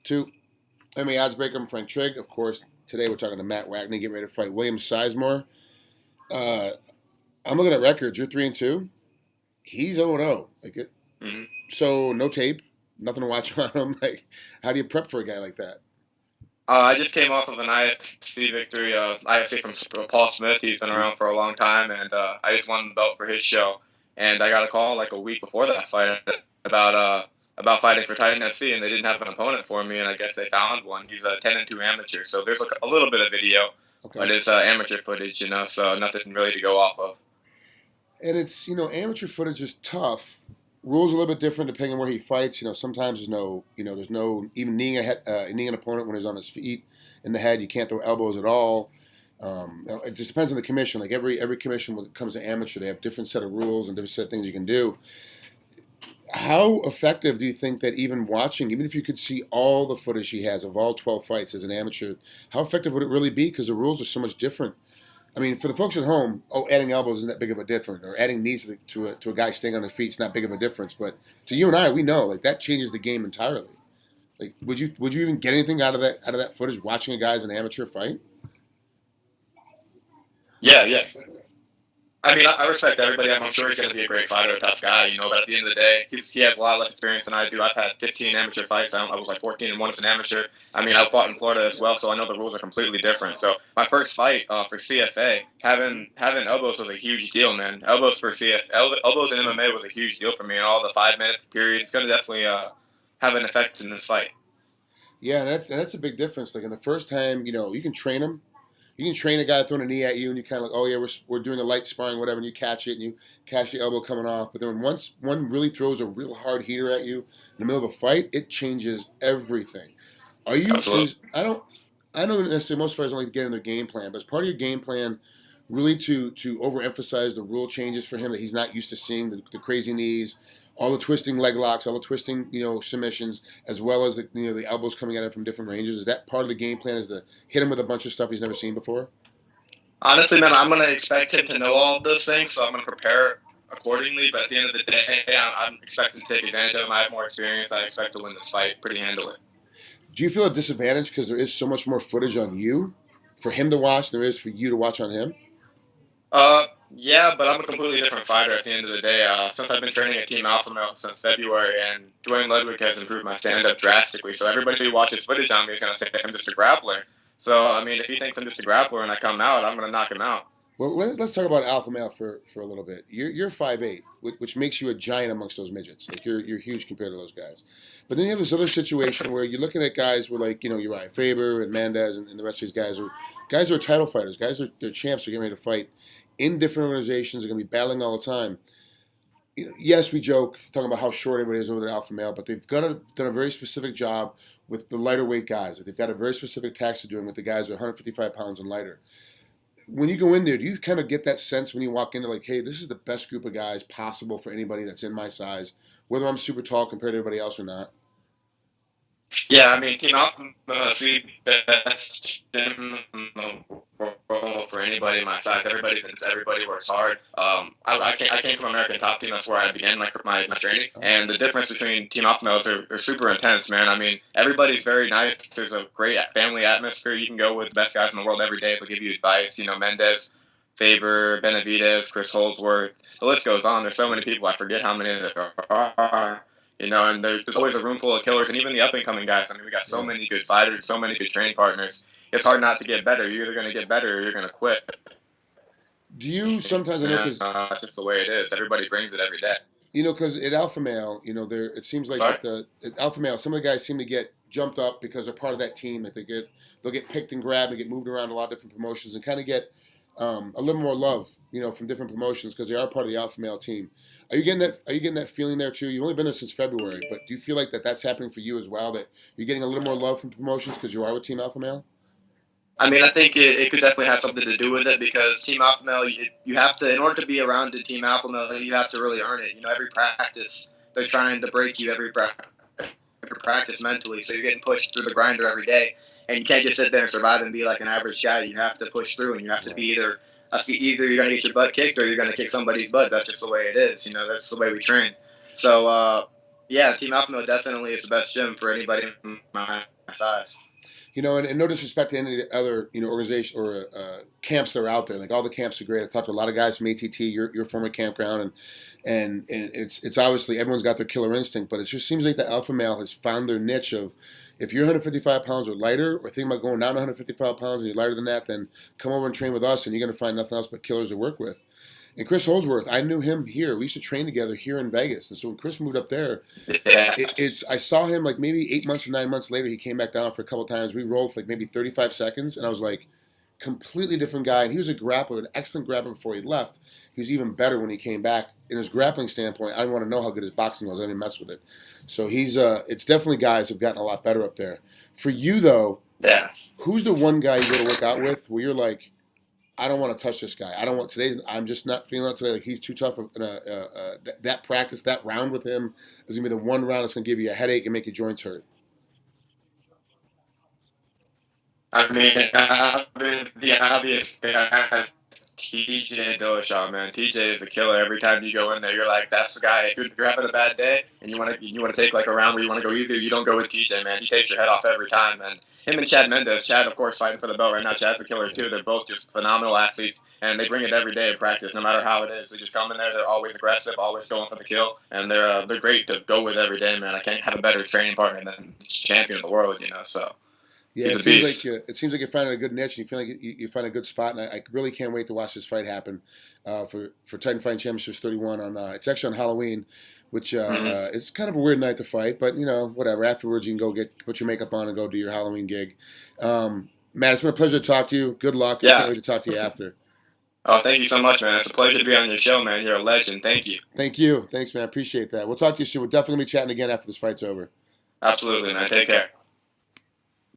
to MMAOddsBreaker. I'm Frank Trigg. Of course, today we're talking to Matt Wagy, getting ready to fight William Sizemore. I'm looking at records. You're 3-2. He's 0-0. Mm-hmm. So no tape, nothing to watch on him. Like, how do you prep for a guy like that? I just came off of an IFC victory. IFC from Paul Smith. He's been around for a long time, and I just won the belt for his show. And I got a call like a week before that fight about fighting for Titan FC, and they didn't have an opponent for me, and I guess they found one. He's a 10-2 amateur, so there's like a little bit of video, but it's amateur footage, so nothing really to go off of. And it's, amateur footage is tough. Rules are a little bit different depending on where he fights. Sometimes there's no even kneeing an opponent when he's on his feet in the head. You can't throw elbows at all. It just depends on the commission. Like every commission when it comes to amateur, they have different set of rules and different set of things you can do. How effective do you think that even watching, even if you could see all the footage he has of all 12 fights as an amateur, how effective would it really be? Because the rules are so much different. I mean, for the folks at home, adding elbows isn't that big of a difference, or adding knees to a guy staying on his feet is not big of a difference. But to you and I, we know like that changes the game entirely. Like, would you even get anything out of that footage watching a guy as an amateur fight? Yeah. I mean, I respect everybody. I'm sure he's going to be a great fighter, a tough guy, but at the end of the day, he has a lot less experience than I do. I've had 15 amateur fights. I was like 14-1 as an amateur. I mean, I've fought in Florida as well, so I know the rules are completely different. So my first fight for CFA, having elbows was a huge deal, man. Elbows in MMA was a huge deal for me, and all the 5-minute period. It's going to definitely have an effect in this fight. Yeah, and that's a big difference. Like in the first time, you can train him. You can train a guy throwing a knee at you, and you kind of like, oh yeah, we're doing a light sparring, whatever, and you catch it, and you catch the elbow coming off. But then once one really throws a real hard heater at you in the middle of a fight, it changes everything. Are you? I don't necessarily, most fighters don't like to get in their game plan, but as part of your game plan, really to overemphasize the rule changes for him that he's not used to seeing, the crazy knees, all the twisting leg locks, all the twisting, submissions, as well as the elbows coming at him from different ranges. Is that part of the game plan? Is to hit him with a bunch of stuff he's never seen before? Honestly, man, I'm going to expect him to know all of those things, so I'm going to prepare accordingly. But at the end of the day, I'm expecting to take advantage of him. I have more experience. I expect to win this fight pretty handily. Do you feel a disadvantage because there is so much more footage on you for him to watch than there is for you to watch on him? Yeah, but I'm a completely different fighter at the end of the day. Since I've been training at Team Alpha Male since February, and Dwayne Ludwig has improved my stand-up drastically. So everybody who watches footage on me is going to say I'm just a grappler. So, I mean, if he thinks I'm just a grappler and I come out, I'm going to knock him out. Well, let's talk about Alpha Male for a little bit. You're 5'8", which makes you a giant amongst those midgets. Like you're huge compared to those guys. But then you have this other situation where you're looking at guys where Uriah Faber and Mendez and the rest of these guys are title fighters. They're champs. They're getting ready to fight in different organizations. They're going to be battling all the time. Yes, we joke talking about how short everybody is over there, Alpha Male, but they've done a very specific job with the lighter weight guys. They've got a very specific tax they're doing with the guys who are 155 pounds and lighter. When you go in there, do you kind of get that sense when you walk in, like, hey, this is the best group of guys possible for anybody that's in my size, whether I'm super tall compared to everybody else or not? Yeah, I mean, Team Alpha is the best gym in the world for anybody my size. Everybody works hard. I came from American Top Team. That's where I began my training. And the difference between Team Alpha males are super intense, man. I mean, everybody's very nice. There's a great family atmosphere. You can go with the best guys in the world every day. They'll give you advice. Mendez, Faber, Benavidez, Chris Holdsworth. The list goes on. There's so many people. I forget how many there are. And there's always a room full of killers, and even the up-and-coming guys. I mean, we got so many good fighters, so many good training partners. It's hard not to get better. You're either going to get better or you're going to quit. Do you sometimes... It's just the way it is. Everybody brings it every day. Because at Alpha Male, it seems like at Alpha Male, some of the guys seem to get jumped up because they're part of that team. That they'll get picked and grabbed and get moved around a lot of different promotions and kind of get a little more love, from different promotions because they are part of the Alpha Male team. Are you getting that feeling there too? You've only been there since February, but do you feel like that's happening for you as well? That you're getting a little more love from promotions because you are with Team Alpha Male? I mean, I think it could definitely have something to do with it because Team Alpha Male, you have to, in order to be around the Team Alpha Male, you have to really earn it. Every practice, they're trying to break you every practice mentally, so you're getting pushed through the grinder every day, and you can't just sit there and survive and be like an average guy. You have to push through, and you have to be either you're going to get your butt kicked or you're going to kick somebody's butt. That's just the way it is. That's the way we train. So, Team Alpha Male definitely is the best gym for anybody my size. And no disrespect to any of the other, organization or camps that are out there. Like all the camps are great. I've talked to a lot of guys from ATT, your former campground, and it's obviously everyone's got their killer instinct, but it just seems like the alpha male has found their niche of if you're 155 pounds or lighter, or thinking about going down to 155 pounds and you're lighter than that, then come over and train with us, and you're going to find nothing else but killers to work with. And Chris Holdsworth, I knew him here. We used to train together here in Vegas. And so when Chris moved up there, I saw him like maybe 8 months or 9 months later. He came back down for a couple of times. We rolled for like maybe 35 seconds. And I was like, completely different guy. And he was a grappler, an excellent grappler before he left. He was even better when he came back. In his grappling standpoint, I didn't want to know how good his boxing was. I didn't mess with it. So it's definitely guys have gotten a lot better up there. For you, though, who's the one guy you go to work out with where you're like, I don't want to touch this guy. I'm just not feeling it today. Like he's too tough. That practice, that round with him is going to be the one round that's going to give you a headache and make your joints hurt. I mean, the obvious guy is TJ Dillashaw, man. TJ is a killer. Every time you go in there, you're like, that's the guy. If you're having a bad day and you want to take like a round where you want to go easy, you don't go with TJ, man. He takes your head off every time. And him and Chad Mendes. Chad, of course, fighting for the belt right now. Chad's a killer too. They're both just phenomenal athletes, and they bring it every day in practice, no matter how it is. They just come in there. They're always aggressive, always going for the kill, and they're great to go with every day, man. I can't have a better training partner than champion of the world, So. Yeah, it seems like you're finding a good niche, and you feel like you find a good spot, and I really can't wait to watch this fight happen for Titan Fighting Championships 31 on. It's actually on Halloween, which is kind of a weird night to fight, but whatever. Afterwards, you can go put your makeup on and go do your Halloween gig. Matt, it's been a pleasure to talk to you. Good luck. Yeah. I can't wait to talk to you after. Oh, thank you so much, man. It's a pleasure to be on your show, man. You're a legend. Thank you. Thank you. Thanks, man. I appreciate that. We'll talk to you soon. We're definitely going to be chatting again after this fight's over. Absolutely, man. Take care.